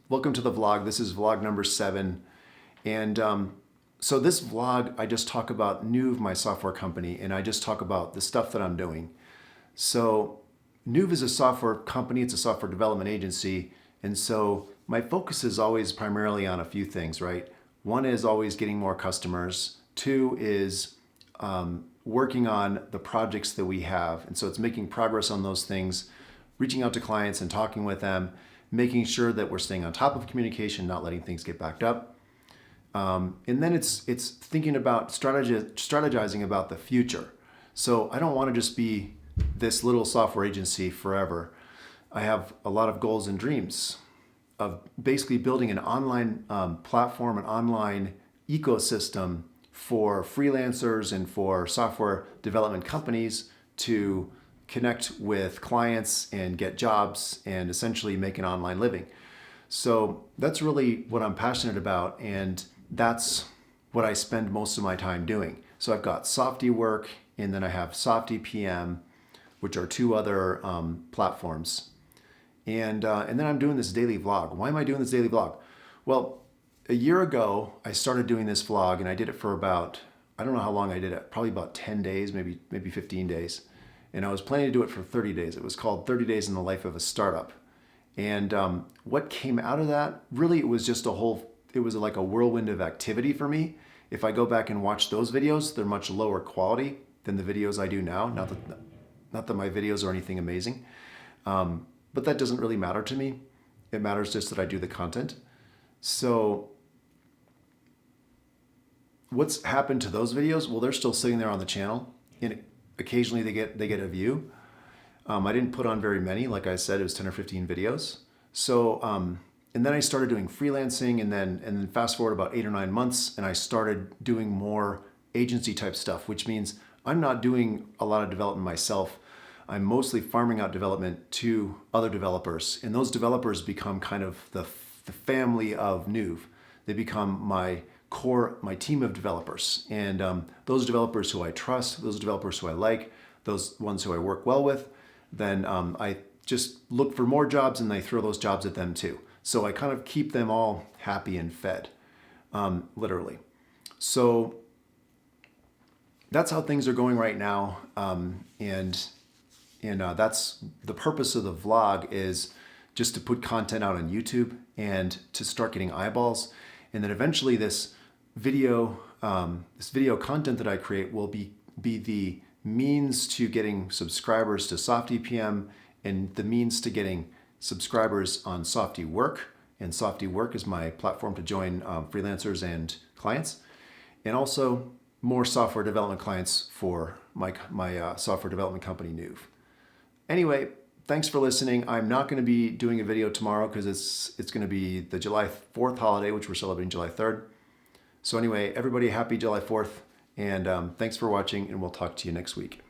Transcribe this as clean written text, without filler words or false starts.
Welcome to the vlog. This is vlog number 7. And so this vlog, I just talk about Nouvre, my software company, and I just talk about the stuff that I'm doing. So Nouvre is a software company. It's a software development agency. And so my focus is always primarily on a few things, right? One is always getting more customers. 2 is working on the projects that we have. And so it's making progress on those things, reaching out to clients and talking with them, making sure that we're staying on top of communication, not letting things get backed up. And then it's thinking about strategizing about the future. So I don't want to just be this little software agency forever. I have a lot of goals and dreams of basically building an online platform, an online ecosystem for freelancers and for software development companies to connect with clients and get jobs and essentially make an online living. So that's really what I'm passionate about, and that's what I spend most of my time doing. So I've got Softy Work, and then I have Softy PM, which are 2 other platforms. And then I'm doing this daily vlog. Why am I doing this daily vlog? Well, a year ago, I started doing this vlog, and I did it for about, I don't know how long I did it, probably about 10 days, maybe 15 days. And I was planning to do it for 30 days. It was called 30 Days in the Life of a Startup. And what came out of that, really it was just it was like a whirlwind of activity for me. If I go back and watch those videos, they're much lower quality than the videos I do now. Not that my videos are anything amazing, but that doesn't really matter to me. It matters just that I do the content. So what's happened to those videos? Well, they're still sitting there on the channel, and occasionally they get a view. I didn't put on very many. Like I said, it was 10 or 15 videos. So, and then I started doing freelancing, and then fast forward about 8 or 9 months, and I started doing more agency type stuff, which means I'm not doing a lot of development myself. I'm mostly farming out development to other developers, and those developers become kind of the family of Nouvre. They become my team of developers, and those developers who I trust, those developers who I like, those ones who I work well with, then I just look for more jobs and I throw those jobs at them too. So I kind of keep them all happy and fed, literally. So that's how things are going right now, and that's the purpose of the vlog, is just to put content out on YouTube and to start getting eyeballs, and then eventually this video content that I create will be the means to getting subscribers to Softy PM and the means to getting subscribers on Softy Work. And Softy Work is my platform to join freelancers and clients, and also more software development clients for my software development company, Nouvre. Anyway, thanks for listening. I'm not going to be doing a video tomorrow because it's going to be the July 4th holiday, which we're celebrating July 3rd. So anyway, everybody happy July 4th, and thanks for watching, and we'll talk to you next week.